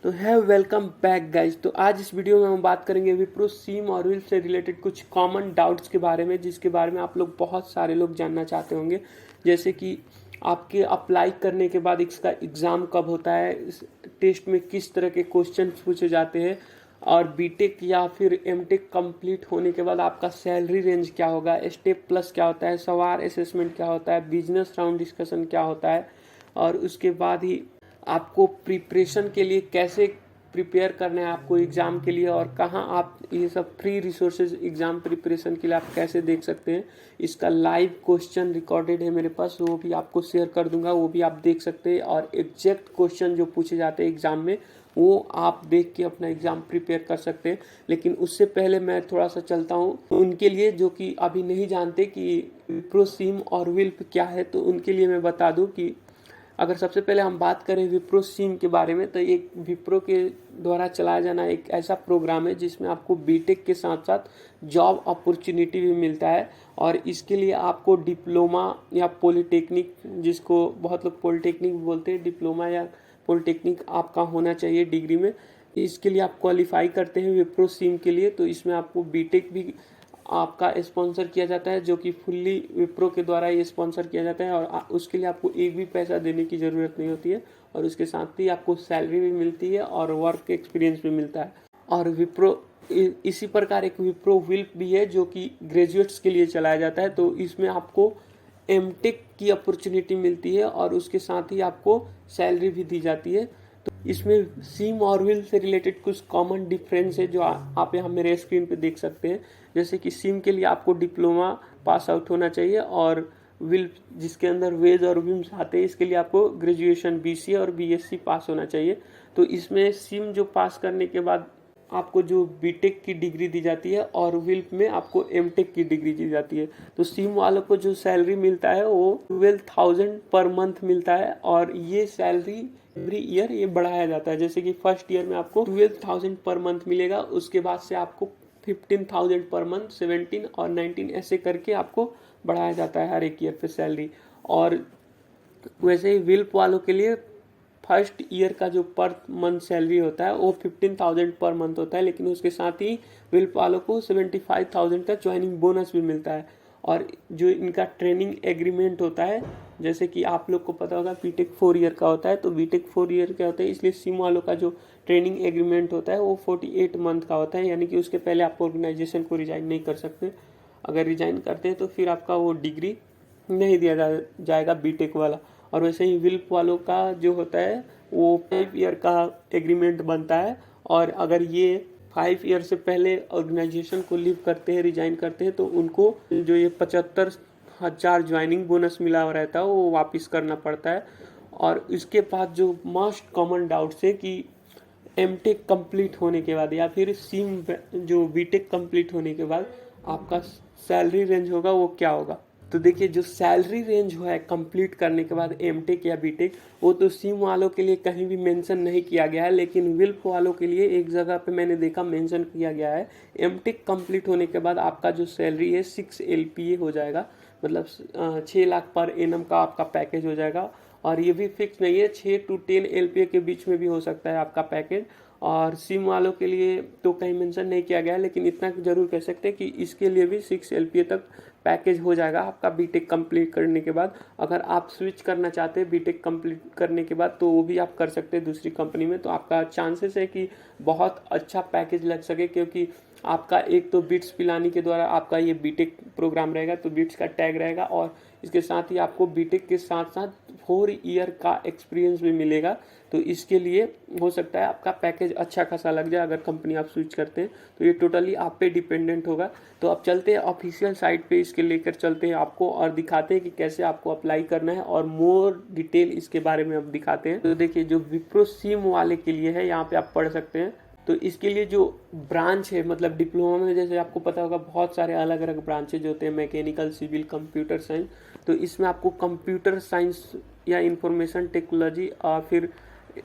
तो है welcome back guys. तो आज इस वीडियो में हम बात करेंगे विप्रो सीम और विल्प से रिलेटेड कुछ कॉमन डाउट्स के बारे में, जिसके बारे में आप लोग बहुत सारे लोग जानना चाहते होंगे। जैसे कि आपके अप्लाई करने के बाद इसका एग्ज़ाम कब होता है, इस टेस्ट में किस तरह के क्वेश्चन पूछे जाते हैं, और बीटेक या फिर एमटेक कंप्लीट होने के बाद आपका सैलरी रेंज क्या होगा, स्टेप प्लस क्या होता है, सवार असेसमेंट क्या होता है, बिजनेस राउंड डिस्कशन क्या होता है, और उसके बाद ही आपको प्रिपरेशन के लिए कैसे प्रिपेयर करना है आपको एग्ज़ाम के लिए, और कहाँ आप ये सब फ्री रिसोर्सेज एग्ज़ाम प्रिपरेशन के लिए आप कैसे देख सकते हैं। इसका लाइव क्वेश्चन रिकॉर्डेड है मेरे पास, वो भी आपको शेयर कर दूंगा, वो भी आप देख सकते हैं। और एग्जैक्ट क्वेश्चन जो पूछे जाते हैं एग्ज़ाम में वो आप देख के अपना एग्ज़ाम प्रिपेयर कर सकते हैं। लेकिन उससे पहले मैं थोड़ा सा चलता हूँ उनके लिए जो कि अभी नहीं जानते कि विप्रो सीम और विल्प क्या है। तो उनके लिए मैं बता दूँ कि अगर सबसे पहले हम बात करें विप्रो सीम के बारे में, तो एक विप्रो के द्वारा चलाया जाना एक ऐसा प्रोग्राम है जिसमें आपको बीटेक के साथ साथ जॉब अपॉर्चुनिटी भी मिलता है। और इसके लिए आपको डिप्लोमा या पॉलिटेक्निक, जिसको बहुत लोग पॉलिटेक्निक बोलते हैं, डिप्लोमा या पॉलिटेक्निक आपका होना चाहिए डिग्री में। इसके लिए आप क्वालिफाई करते हैं विप्रो सीम के लिए। तो इसमें आपको बीटेक भी आपका स्पॉन्सर किया जाता है, जो कि फुल्ली विप्रो के द्वारा ये स्पॉन्सर किया जाता है, और उसके लिए आपको एक भी पैसा देने की ज़रूरत नहीं होती है। और उसके साथ ही आपको सैलरी भी मिलती है और वर्क एक्सपीरियंस भी मिलता है। और विप्रो इसी प्रकार एक विप्रो विल्प भी है जो कि ग्रेजुएट्स के लिए चलाया जाता है। तो इसमें आपको एमटेक की अपॉर्चुनिटी मिलती है और उसके साथ ही आपको सैलरी भी दी जाती है। तो इसमें सीम और विल्प से रिलेटेड कुछ कॉमन डिफरेंस है जो आप यहाँ मेरे स्क्रीन पे देख सकते हैं। जैसे कि सीम के लिए आपको डिप्लोमा पास आउट होना चाहिए, और विल्प जिसके अंदर वेज और विम्स आते हैं इसके लिए आपको ग्रेजुएशन बीसीए और बीएससी पास होना चाहिए। तो इसमें सीम जो पास करने के बाद आपको जो बीटेक की डिग्री दी जाती है और विल्प में आपको एमटेक की डिग्री दी जाती है। तो सीम वालों को जो सैलरी मिलता है वो 12,000 पर मंथ मिलता है, और ये सैलरी एवरी ईयर ये बढ़ाया जाता है। जैसे कि फर्स्ट ईयर में आपको 12,000 पर मंथ मिलेगा, उसके बाद से आपको 15,000 पर मंथ, 17 और 19 ऐसे करके आपको बढ़ाया जाता है हर एक ईयर पे सैलरी। और वैसे ही विल्प वालों के लिए फर्स्ट ईयर का जो पर मंथ सैलरी होता है वो 15,000 पर मंथ होता है, लेकिन उसके साथ ही विल्प वालों को 75,000 का ज्वाइनिंग बोनस भी मिलता है। और जो इनका ट्रेनिंग एग्रीमेंट होता है, जैसे कि आप लोग को पता होगा बीटेक 4 ईयर का होता है, तो बीटेक 4 ईयर का होता है, इसलिए सीम वालों का जो ट्रेनिंग एग्रीमेंट होता है वो 48 मंथ का होता है। यानी कि उसके पहले आप ऑर्गेनाइजेशन को रिजाइन नहीं कर सकते। अगर रिजाइन करते हैं तो फिर आपका वो डिग्री नहीं दिया जाएगा बीटेक वाला। और वैसे ही विल्प वालों का जो होता है वो 5 ईयर का एग्रीमेंट बनता है, और अगर ये 5 ईयर से पहले ऑर्गेनाइजेशन को लीव करते हैं, रिजाइन करते हैं, तो उनको जो ये 75,000 ज्वाइनिंग बोनस मिला हुआ रहता है वो वापस करना पड़ता है। और इसके बाद जो मोस्ट कॉमन डाउट्स है कि एमटेक कंप्लीट होने के बाद या फिर सीम जो बीटेक कंप्लीट होने के बाद आपका सैलरी रेंज होगा वो क्या होगा। तो देखिए, जो सैलरी रेंज है कंप्लीट करने के बाद एमटेक या बीटेक, वो तो सीम वालों के लिए कहीं भी मेंशन नहीं किया गया है, लेकिन विल्प वालों के लिए एक जगह पे मैंने देखा मेंशन किया गया है। एमटेक कंप्लीट होने के बाद आपका जो सैलरी है 6 LPA हो जाएगा, मतलब 6 लाख पर एनम का आपका पैकेज हो जाएगा। और ये भी फिक्स नहीं है, 6 to 10 LPA के बीच में भी हो सकता है आपका पैकेज। और सिम वालों के लिए तो कहीं मेंशन नहीं किया गया है, लेकिन इतना जरूर कह सकते हैं कि इसके लिए भी 6 LPA तक पैकेज हो जाएगा आपका बीटेक कंप्लीट करने के बाद। अगर आप स्विच करना चाहते हैं बीटेक कंप्लीट करने के बाद तो वो भी आप कर सकते हैं दूसरी कंपनी में। तो आपका चांसेस है कि बहुत अच्छा पैकेज लग सके, क्योंकि आपका एक तो बिट्स पिलानी के द्वारा आपका ये बीटेक प्रोग्राम रहेगा, तो बिट्स का टैग रहेगा, और इसके साथ ही आपको बीटेक के साथ साथ 4 ईयर का एक्सपीरियंस भी मिलेगा। तो इसके लिए हो सकता है आपका पैकेज अच्छा खासा लग जाए अगर कंपनी आप स्विच करते हैं। तो ये टोटली आप पे डिपेंडेंट होगा। तो अब चलते हैं ऑफिशियल साइट पे, इसके लेकर चलते हैं आपको और दिखाते हैं कि कैसे आपको अप्लाई करना है, और मोर डिटेल इसके बारे में अब दिखाते हैं। तो देखिए, जो विप्रो सीम वाले के लिए है यहाँ पे आप पढ़ सकते हैं। तो इसके लिए जो ब्रांच है, मतलब डिप्लोमा में जैसे आपको पता होगा बहुत सारे अलग अलग ब्रांचेज होते हैं, मैकेनिकल, सिविल, कंप्यूटर साइंस। तो इसमें आपको कंप्यूटर साइंस या इंफॉर्मेशन टेक्नोलॉजी और फिर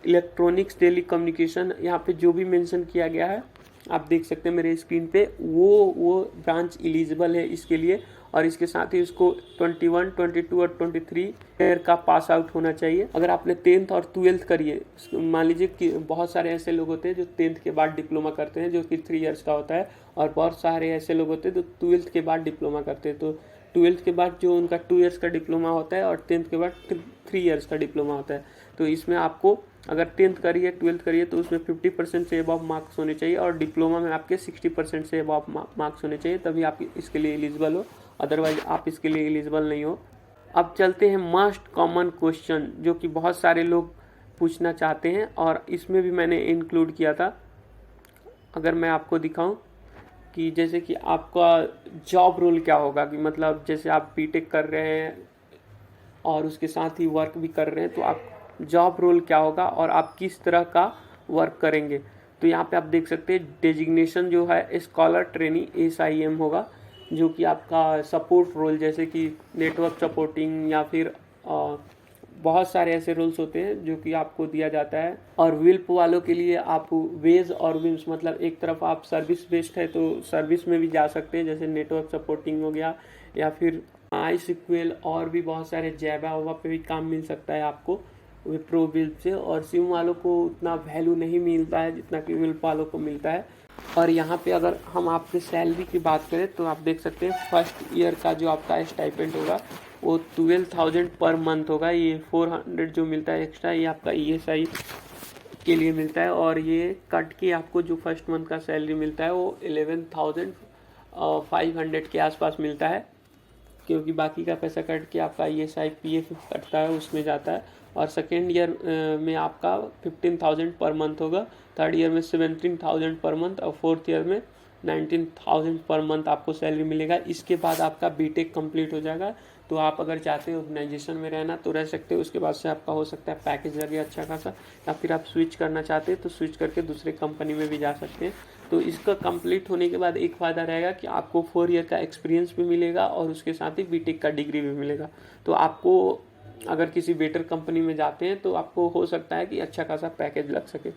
इलेक्ट्रॉनिक्स, टेली कम्युनिकेशन, यहाँ पे जो भी मेंशन किया गया है आप देख सकते हैं मेरे स्क्रीन पे, वो ब्रांच एलिजिबल है इसके लिए। और इसके साथ ही उसको 21, 22 और 23 ईयर का पास आउट होना चाहिए। अगर आपने 10th और 12th करी है, मान लीजिए कि बहुत सारे ऐसे लोग होते हैं जो 10th के बाद डिप्लोमा करते हैं जो कि 3 इयर्स का होता है, और बहुत सारे ऐसे लोग होते हैं जो 12th के बाद डिप्लोमा करते हैं। तो 12th के बाद जो उनका 2 इयर्स का डिप्लोमा होता है और 10th के बाद 3 इयर्स का डिप्लोमा होता है। तो इसमें आपको अगर 10th करिए 12th करिए तो उसमें 50% से अबव मार्क्स होने चाहिए, और डिप्लोमा में आपके 60% से अबव मार्क्स होने चाहिए, तभी आप इसके लिए एलिजिबल हो, अदरवाइज आप इसके लिए एलिजिबल नहीं हो। अब चलते हैं मोस्ट कॉमन क्वेश्चन जो कि बहुत सारे लोग पूछना चाहते हैं, और इसमें भी मैंने इंक्लूड किया था। अगर मैं आपको दिखाऊं कि जैसे कि आपका जॉब रोल क्या होगा, कि मतलब जैसे आप बीटेक कर रहे हैं और उसके साथ ही वर्क भी कर रहे हैं, तो आप जॉब रोल क्या होगा और आप किस तरह का वर्क करेंगे। तो यहाँ पे आप देख सकते हैं डेजिग्नेशन जो है स्कॉलर ट्रेनी SIM होगा, जो कि आपका सपोर्ट रोल जैसे कि नेटवर्क सपोर्टिंग या फिर बहुत सारे ऐसे रोल्स होते हैं जो कि आपको दिया जाता है। और विल्प वालों के लिए आप वेज और विम्स, मतलब एक तरफ आप सर्विस बेस्ड है तो सर्विस में भी जा सकते हैं, जैसे नेटवर्क सपोर्टिंग हो गया, या फिर MySQL और भी बहुत सारे जावा वावा पे भी काम मिल सकता है आपको विप्रो विल्प से। और सिम वालों को उतना वैल्यू नहीं मिलता है जितना कि विल्प वालों को मिलता है। और यहाँ पे अगर हम आपके सैलरी की बात करें तो आप देख सकते हैं फर्स्ट ईयर का जो आपका स्टाइपेंड होगा वो 12,000 पर मंथ होगा। ये 400 जो मिलता है एक्स्ट्रा, ये आपका ESI के लिए मिलता है, और ये कट के आपको जो फर्स्ट मंथ का सैलरी मिलता है वो 11,500 के आसपास मिलता है, क्योंकि बाकी का पैसा कट के आपका ESI PF कटता है उसमें जाता है। और सेकेंड ईयर में आपका 15,000 पर मंथ होगा, थर्ड ईयर में 17,000 पर मंथ, और फोर्थ ईयर में 19,000 पर मंथ आपको सैलरी मिलेगा। इसके बाद आपका बीटेक कंप्लीट हो जाएगा, तो आप अगर चाहते हो ऑर्गेनाइजेशन में रहना तो रह सकते हो। उसके बाद से आपका हो सकता है पैकेज लगे अच्छा खासा, या फिर आप स्विच करना चाहते हैं तो स्विच करके दूसरे कंपनी में भी जा सकते हैं। तो इसका कंप्लीट होने के बाद एक फ़ायदा रहेगा कि आपको 4 ईयर का एक्सपीरियंस भी मिलेगा और उसके साथ ही बीटेक का डिग्री भी मिलेगा। तो आपको अगर किसी बेटर कंपनी में जाते हैं तो आपको हो सकता है कि अच्छा खासा पैकेज लग सके।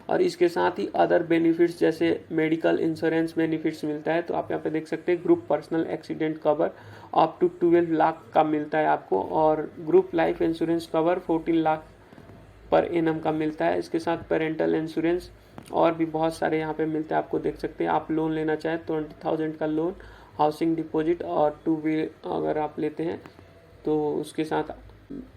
और इसके साथ ही अदर बेनिफिट्स जैसे मेडिकल इंश्योरेंस बेनिफिट्स मिलता है। तो आप यहाँ पे देख सकते हैं group personal accident cover up to 12 lakh का मिलता है आपको, और group life insurance cover 14 lakh per annum का मिलता है। इसके साथ पेरेंटल इंश्योरेंस और भी बहुत सारे यहाँ पे मिलते हैं, आपको देख सकते हैं। आप लोन लेना चाहें तो 20,000 का लोन, हाउसिंग डिपॉजिट और 2 व्हीलर अगर आप लेते हैं तो उसके साथ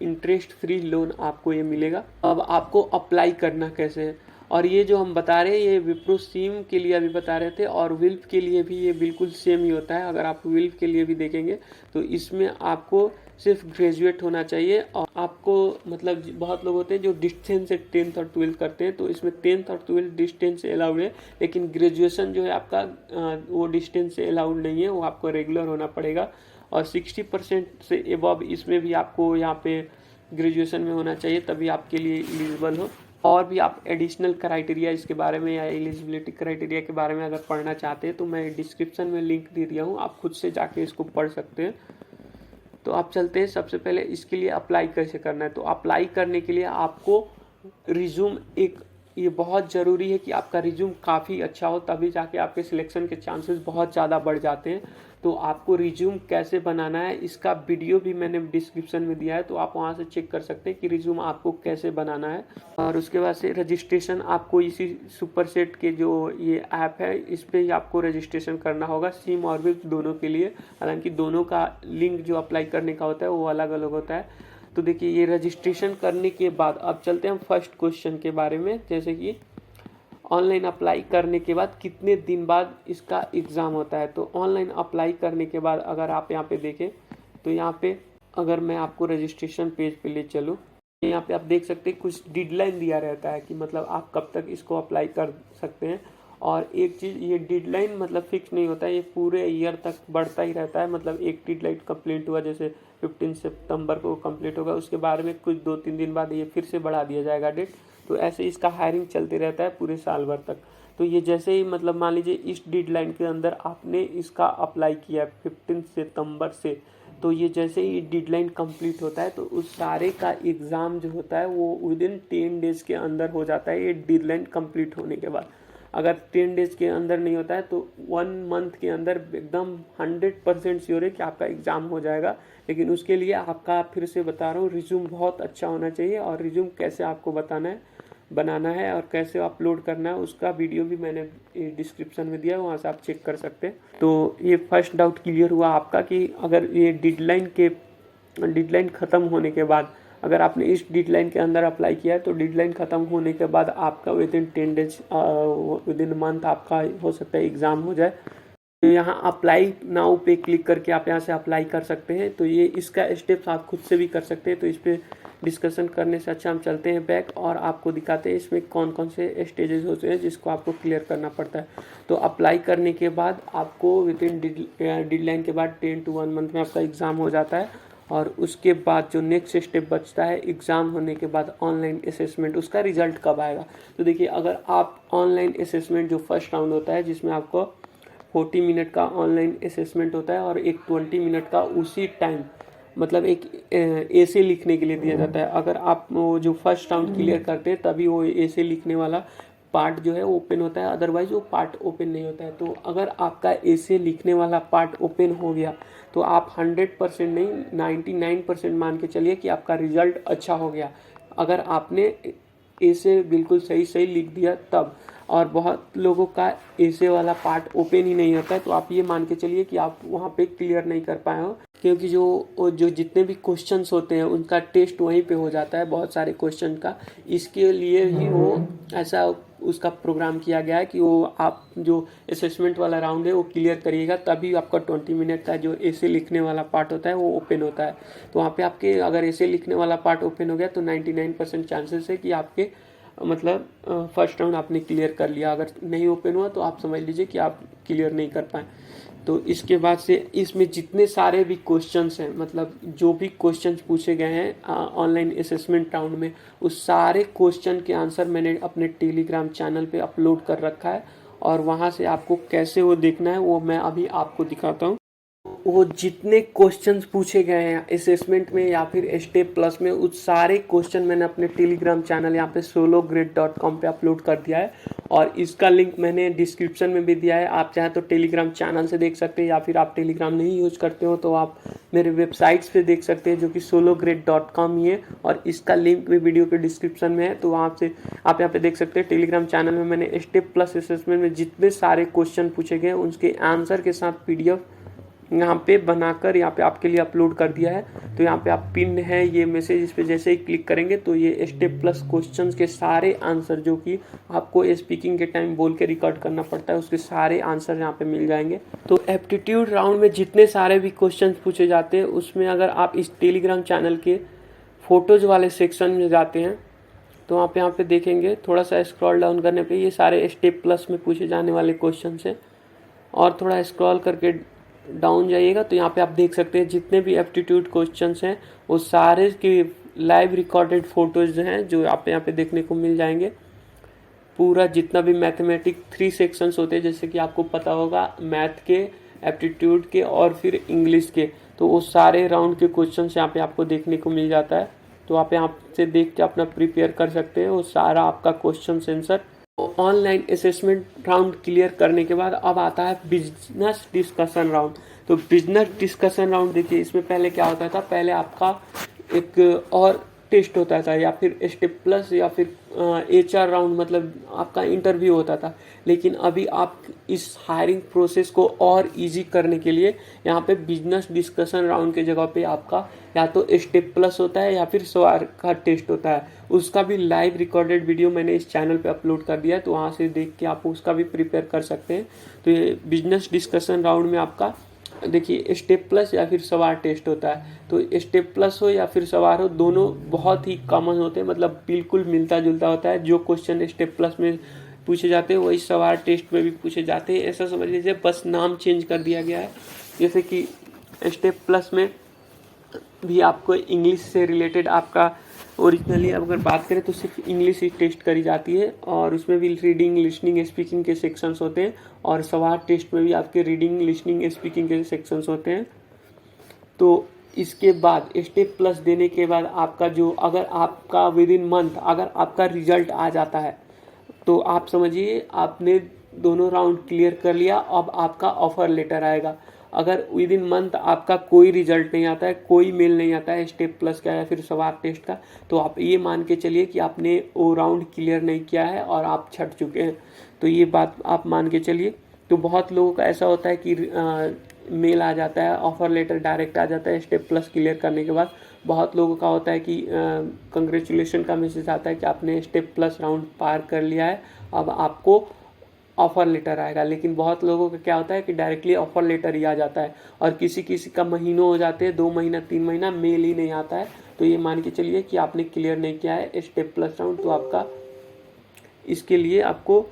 इंटरेस्ट फ्री लोन आपको ये मिलेगा। अब आपको अप्लाई करना कैसे है, और ये जो हम बता रहे हैं ये विप्रो सीम के लिए अभी बता रहे थे, और विल्प के लिए भी ये बिल्कुल सेम ही होता है। अगर आप विल्प के लिए भी देखेंगे तो इसमें आपको सिर्फ ग्रेजुएट होना चाहिए, और आपको मतलब बहुत लोग होते हैं जो डिस्टेंस से 10th और 12th करते हैं, तो इसमें 10th और 12th डिस्टेंस से अलाउड है, लेकिन ग्रेजुएशन जो है आपका वो डिस्टेंस से अलाउड नहीं है, वो आपको रेगुलर होना पड़ेगा। और 60% से एबव इसमें भी आपको यहाँ पे ग्रेजुएशन में होना चाहिए, तभी आपके लिए एलिजिबल हो। और भी आप एडिशनल क्राइटेरिया इसके बारे में या एलिजिबिलिटी क्राइटेरिया के बारे में अगर पढ़ना चाहते हैं तो मैं डिस्क्रिप्शन में लिंक दे दिया हूँ, आप खुद से जाके इसको पढ़ सकते हैं। तो आप चलते हैं, सबसे पहले इसके लिए अप्लाई कैसे करना है। तो अप्लाई करने के लिए आपको रिज्यूम ये बहुत ज़रूरी है कि आपका रिज्यूम काफ़ी अच्छा हो, तभी जाके आपके सिलेक्शन के चांसेस बहुत ज़्यादा बढ़ जाते हैं। तो आपको रिज्यूम कैसे बनाना है इसका वीडियो भी मैंने डिस्क्रिप्शन में दिया है, तो आप वहाँ से चेक कर सकते हैं कि रिज्यूम आपको कैसे बनाना है। और उसके बाद से रजिस्ट्रेशन आपको इसी सुपरसेट के जो ये ऐप है इस पर ही आपको रजिस्ट्रेशन करना होगा, सिम और विल्प दोनों के लिए। हालांकि दोनों का लिंक जो अप्लाई करने का होता है वो अलग अलग होता है। तो देखिए ये रजिस्ट्रेशन करने के बाद अब चलते हैं हम फर्स्ट क्वेश्चन के बारे में, जैसे कि ऑनलाइन अप्लाई करने के बाद कितने दिन बाद इसका एग्ज़ाम होता है। तो ऑनलाइन अप्लाई करने के बाद अगर आप यहाँ पे देखें तो यहाँ पे अगर मैं आपको रजिस्ट्रेशन पेज पे ले चलूँ, यहाँ पे आप देख सकते हैं कुछ डेडलाइन दिया रहता है कि मतलब आप कब तक इसको अप्लाई कर सकते हैं। और एक चीज़, ये डेडलाइन मतलब फिक्स नहीं होता है, ये पूरे ईयर तक बढ़ता ही रहता है। मतलब एक डेडलाइन कंप्लीट हुआ जैसे 15 सितंबर को कंप्लीट होगा, उसके बारे में कुछ 2-3 दिन बाद ये फिर से बढ़ा दिया जाएगा डेट। तो ऐसे इसका हायरिंग चलते रहता है पूरे साल भर तक। तो ये जैसे ही मतलब मान लीजिए इस डेडलाइन के अंदर आपने इसका अप्लाई किया 15 सितंबर से, तो ये जैसे ही डेडलाइन कंप्लीट होता है तो उस सारे का एग्ज़ाम जो होता है वो विदिन 10 डेज़ के अंदर हो जाता है, ये डेडलाइन कंप्लीट होने के बाद। अगर 10 डेज के अंदर नहीं होता है तो 1 मंथ के अंदर एकदम 100% श्योर है कि आपका एग्ज़ाम हो जाएगा। लेकिन उसके लिए आपका, फिर से बता रहा हूँ, रिज्यूम बहुत अच्छा होना चाहिए। और रिज्यूम कैसे आपको बनाना है और कैसे अपलोड करना है उसका वीडियो भी मैंने डिस्क्रिप्शन में दिया है, वहाँ से आप चेक कर सकते हैं। तो ये फर्स्ट डाउट क्लियर हुआ आपका कि अगर ये डेडलाइन ख़त्म होने के बाद, अगर आपने इस डेडलाइन के अंदर अप्लाई किया है तो डेडलाइन ख़त्म होने के बाद आपका विदिन 10 डेज विदिन मंथ आपका हो सकता है एग्ज़ाम हो जाए। तो यहाँ अप्लाई नाउ पे क्लिक करके आप यहाँ से अप्लाई कर सकते हैं। तो ये इसका स्टेप्स आप खुद से भी कर सकते हैं। तो इस पर डिस्कशन करने से अच्छा हम चलते हैं बैक और आपको दिखाते हैं इसमें कौन कौन से स्टेजेस होते हैं जिसको आपको क्लियर करना पड़ता है। तो अप्लाई करने के बाद आपको विदिन डेडलाइन के बाद 10 to 1 मंथ में आपका एग्ज़ाम हो जाता है। और उसके बाद जो नेक्स्ट स्टेप बचता है, एग्ज़ाम होने के बाद ऑनलाइन असेसमेंट, उसका रिजल्ट कब आएगा। तो देखिए, अगर आप ऑनलाइन असेसमेंट जो फर्स्ट राउंड होता है जिसमें आपको 40 मिनट का ऑनलाइन असेसमेंट होता है और एक 20 मिनट का उसी टाइम मतलब एक ऐसे लिखने के लिए दिया जाता है। अगर आप वो जो फर्स्ट राउंड क्लियर करते हैं तभी वो ऐसे लिखने वाला पार्ट जो है ओपन होता है, अदरवाइज वो पार्ट ओपन नहीं होता है। तो अगर आपका ऐसे लिखने वाला पार्ट ओपन हो गया तो आप 100% नहीं 99% मान के चलिए कि आपका रिजल्ट अच्छा हो गया। अगर आपने ऐसे बिल्कुल सही सही लिख दिया तब, और बहुत लोगों का ऐसे वाला पार्ट ओपन ही नहीं होता है तो आप ये मान के चलिए कि आप वहाँ पे क्लियर नहीं कर पाए हो, क्योंकि जो जितने भी क्वेश्चंस होते हैं उनका टेस्ट वहीं पे हो जाता है, बहुत सारे क्वेश्चन का। इसके लिए ही वो ऐसा उसका प्रोग्राम किया गया है कि वो आप जो असेसमेंट वाला राउंड है वो क्लियर करिएगा, तभी आपका 20 मिनट का जो ऐसे लिखने वाला पार्ट होता है वो ओपन होता है। तो वहाँ पे आपके अगर ऐसे लिखने वाला पार्ट ओपन हो गया तो 99% चांसेस है कि आपके मतलब फर्स्ट राउंड आपने क्लियर कर लिया। अगर नहीं ओपन हुआ तो आप समझ लीजिए कि आप क्लियर नहीं कर पाए। तो इसके बाद से इसमें जितने सारे भी क्वेश्चंस हैं, मतलब जो भी क्वेश्चंस पूछे गए हैं ऑनलाइन असेसमेंट राउंड में, उस सारे क्वेश्चन के आंसर मैंने अपने टेलीग्राम चैनल पे अपलोड कर रखा है। और वहाँ से आपको कैसे वो देखना है वो मैं अभी आपको दिखाता हूँ। वो जितने क्वेश्चंस पूछे गए हैं असेसमेंट में या फिर स्टेप प्लस में, उस सारे क्वेश्चन मैंने अपने टेलीग्राम चैनल यहाँ पे solograde.com पे अपलोड कर दिया है। और इसका लिंक मैंने डिस्क्रिप्शन में भी दिया है। आप चाहे तो टेलीग्राम चैनल से देख सकते हैं, या फिर आप टेलीग्राम नहीं यूज करते हो तो आप मेरे वेबसाइट्स पे देख सकते हैं जो कि solograde.com ही है। और इसका लिंक भी वीडियो के डिस्क्रिप्शन में है, तो वहाँ से आप यहाँ पे देख सकते हैं। टेलीग्राम चैनल में मैंने स्टेप प्लस असेसमेंट में जितने सारे क्वेश्चन पूछे गए उनके आंसर के साथ PDF यहाँ पे बनाकर यहाँ पे आपके लिए अपलोड कर दिया है। तो यहाँ पे आप पिन है ये मैसेज, इस पे जैसे ही क्लिक करेंगे तो ये स्टेप प्लस क्वेश्चंस के सारे आंसर जो कि आपको स्पीकिंग के टाइम बोल के रिकॉर्ड करना पड़ता है, उसके सारे आंसर यहाँ पे मिल जाएंगे। तो एप्टीट्यूड राउंड में जितने सारे भी क्वेश्चन पूछे जाते हैं उसमें अगर आप इस टेलीग्राम चैनल के फोटोज वाले सेक्शन में जाते हैं तो आप यहाँ पे देखेंगे, थोड़ा सा स्क्रॉल डाउन करने पे ये सारे स्टेप प्लस में पूछे जाने वाले क्वेश्चन हैं। और थोड़ा स्क्रॉल करके डाउन जाइएगा तो यहाँ पे आप देख सकते हैं जितने भी एप्टीट्यूड क्वेश्चंस हैं वो सारे की लाइव रिकॉर्डेड फोटोज हैं जो आप यहाँ पे देखने को मिल जाएंगे। पूरा जितना भी मैथमेटिक 3 सेक्शंस होते हैं, जैसे कि आपको पता होगा मैथ के, एप्टीट्यूड के और फिर इंग्लिश के, तो वो सारे राउंड के क्वेश्चंस यहाँ पे आपको देखने को मिल जाता है। तो आप यहाँ से देख के अपना प्रिपेयर कर सकते हैं वो सारा आपका question answer. Online assessment round clear करने के बाद अब आता है बिजनेस डिस्कशन राउंड। तो बिजनेस डिस्कशन राउंड देखिए, इसमें पहले क्या होता था, पहले आपका एक और टेस्ट होता था या फिर स्टेप प्लस या फिर HR राउंड, मतलब आपका इंटरव्यू होता था। लेकिन अभी आप इस हायरिंग प्रोसेस को और इजी करने के लिए यहाँ पे बिजनेस डिस्कशन राउंड के जगह पे आपका या तो स्टेप प्लस होता है या फिर सवाल का टेस्ट होता है। उसका भी लाइव रिकॉर्डेड वीडियो मैंने इस चैनल पे अपलोड कर दिया है, तो वहाँ से देख के आप उसका भी प्रिपेयर कर सकते हैं। तो ये बिजनेस डिस्कशन राउंड में आपका देखिए स्टेप प्लस या फिर सवाल टेस्ट होता है। तो स्टेप प्लस हो या फिर सवाल हो, दोनों बहुत ही कॉमन होते हैं, मतलब बिल्कुल मिलता जुलता होता है। जो क्वेश्चन स्टेप प्लस में पूछे जाते हैं वही सवाल टेस्ट में भी पूछे जाते हैं। ऐसा समझ लीजिए, बस नाम चेंज कर दिया गया है। जैसे कि स्टेप प्लस में भी आपको इंग्लिश से रिलेटेड आपका ओरिजिनली अगर बात करें तो सिर्फ इंग्लिश ही टेस्ट करी जाती है, और उसमें भी रीडिंग, लिसनिंग, स्पीकिंग के सेक्शंस होते हैं। और सवाल टेस्ट में भी आपके रीडिंग, लिसनिंग, स्पीकिंग के सेक्शंस होते हैं। तो इसके बाद स्टेप प्लस देने के बाद आपका जो, अगर आपका विद इन मंथ अगर आपका रिजल्ट आ जाता है, तो आप समझिए आपने दोनों राउंड क्लियर कर लिया, अब आपका ऑफर लेटर आएगा। अगर विद इन मंथ आपका कोई रिजल्ट नहीं आता है, कोई मेल नहीं आता है स्टेप प्लस का या फिर स्वाब टेस्ट का, तो आप ये मान के चलिए कि आपने वो राउंड क्लियर नहीं किया है और आप छट चुके हैं। तो ये बात आप मान के चलिए। तो बहुत लोगों का ऐसा होता है कि मेल आ जाता है, ऑफर लेटर डायरेक्ट आ जाता है स्टेप प्लस क्लियर करने के बाद। बहुत लोगों का होता है कि कंग्रेचुलेशन का मैसेज आता है कि आपने स्टेप प्लस राउंड पार कर लिया है, अब आपको ऑफर लेटर आएगा। लेकिन बहुत लोगों का क्या होता है कि डायरेक्टली ऑफर लेटर ही आ जाता है, और किसी किसी का महीनों हो जाते हैं, 2 महीना 3 महीना मेल ही नहीं आता है। तो ये मान के चलिए कि आपने क्लियर नहीं किया है स्टेप प्लस राउंड, तो आपका इसके लिए आपको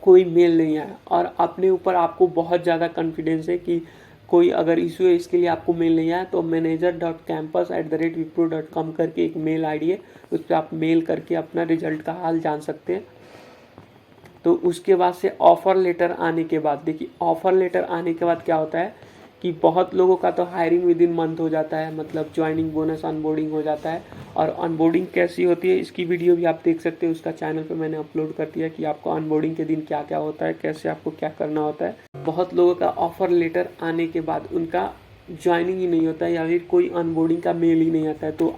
कोई मेल नहीं आया और अपने ऊपर आपको बहुत ज़्यादा कॉन्फिडेंस है कि कोई अगर इशू है इसके लिए आपको मेल नहीं आया, तो manager.campus@wipro.com करके एक मेल आईडी है, उस पर आप मेल करके अपना रिजल्ट का हाल जान सकते हैं। तो उसके बाद से ऑफ़र लेटर आने के बाद देखिए, ऑफ़र लेटर आने के बाद क्या होता है कि बहुत लोगों का तो हायरिंग विद इन मंथ हो जाता है, मतलब ज्वाइनिंग बोनस अनबोर्डिंग हो जाता है। और अनबोर्डिंग कैसी होती है इसकी वीडियो भी आप देख सकते हैं, उसका चैनल पे मैंने अपलोड कर दिया कि आपको अनबोर्डिंग के दिन क्या क्या होता है, कैसे आपको क्या करना होता है। बहुत लोगों का ऑफ़र लेटर आने के बाद उनका ज्वाइनिंग ही नहीं होता है या फिर कोई अनबोर्डिंग का मेल ही नहीं आता है। तो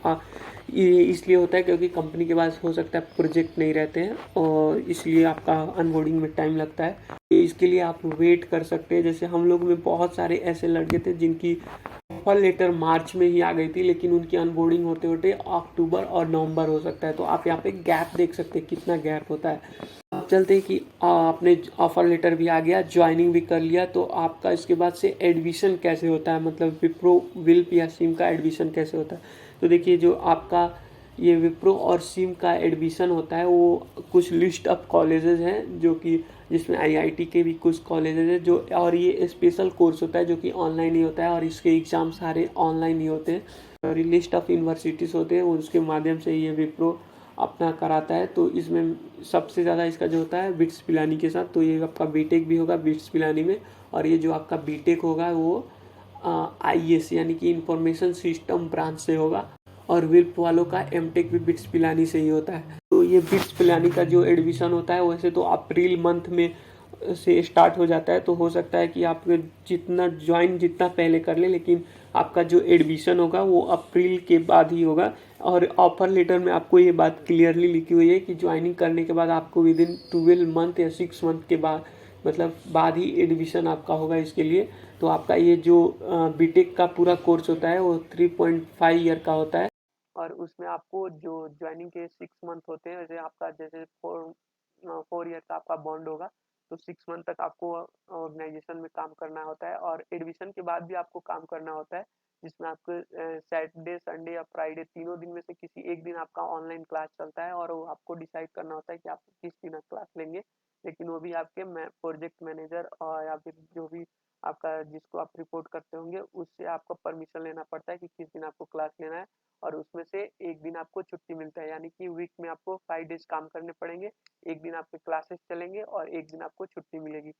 ये इसलिए होता है क्योंकि कंपनी के पास हो सकता है प्रोजेक्ट नहीं रहते हैं, और इसलिए आपका अनबोर्डिंग में टाइम लगता है। इसके लिए आप वेट कर सकते हैं। जैसे हम लोग में बहुत सारे ऐसे लड़के थे जिनकी ऑफर लेटर मार्च में ही आ गई थी, लेकिन उनकी अनबोर्डिंग होते होते अक्टूबर और नवंबर हो सकता है। तो आप यहाँ पे गैप देख सकते हैं कितना गैप होता है। अब चलते हैं कि आपने ऑफर लेटर भी आ गया, ज्वाइनिंग भी कर लिया, तो आपका इसके बाद से एडमिशन कैसे होता है, मतलब विप्रो विल्प या सिम का एडमिशन कैसे होता है। तो देखिए, जो आपका ये विप्रो और सिम का एडमिशन होता है वो कुछ लिस्ट ऑफ कॉलेजेस हैं, जो कि जिसमें आईआईटी के भी कुछ कॉलेजेस हैं जो, और ये स्पेशल कोर्स होता है जो कि ऑनलाइन ही होता है, और इसके एग्ज़ाम सारे ऑनलाइन ही होते हैं। और ये लिस्ट ऑफ यूनिवर्सिटीज़ होते हैं, उसके माध्यम से ये विप्रो अपना कराता है। तो इसमें सबसे ज़्यादा इसका जो होता है बिट्स पिलानी के साथ, तो ये आपका बीटेक भी होगा बिट्स पिलानी में, और ये जो आपका बीटेक होगा वो आईएस यानी कि इंफॉर्मेशन सिस्टम ब्रांच से होगा, और विल्प वालों का एमटेक भी बिट्स पिलानी से ही होता है। तो ये बिट्स पिलानी का जो एडमिशन होता है वैसे तो अप्रैल मंथ में से स्टार्ट हो जाता है, तो हो सकता है कि आप जितना ज्वाइन जितना पहले कर ले, लेकिन आपका जो एडमिशन होगा वो अप्रैल के बाद ही होगा। और ऑफर लेटर में आपको ये बात क्लियरली लिखी हुई है कि ज्वाइनिंग करने के बाद आपको विद इन 12 मंथ या 6 मंथ के बाद, मतलब बाद ही एडमिशन आपका होगा इसके लिए। तो आपका ये जो बीटेक का पूरा कोर्स होता है वो 3.5 ईयर का होता है, और उसमें आपको जो ज्वाइनिंग के 6 मंथ होते हैं, जैसे आपका जैसे 4 ईयर का आपका बॉन्ड होगा, तो 6 मंथ तक आपको ऑर्गेनाइजेशन में काम करना होता है, और एडमिशन के बाद भी आपको काम करना होता है, जिसमें आपको सैटरडे संडे या फ्राइडे तीनों दिन में से किसी एक दिन आपका ऑनलाइन क्लास चलता है, और वो आपको डिसाइड करना होता है कि आप किस दिन क्लास लेंगे। लेकिन वो भी आपके प्रोजेक्ट मैनेजर और या फिर जो भी आपका जिसको आप रिपोर्ट करते होंगे उससे आपको परमिशन लेना पड़ता है कि किस दिन आपको क्लास लेना है। और उसमें से एक दिन आपको छुट्टी मिलता है, यानी कि वीक में आपको 5 डेज काम करने पड़ेंगे, एक दिन आपके क्लासेस चलेंगे और एक दिन आपको छुट्टी मिलेगी।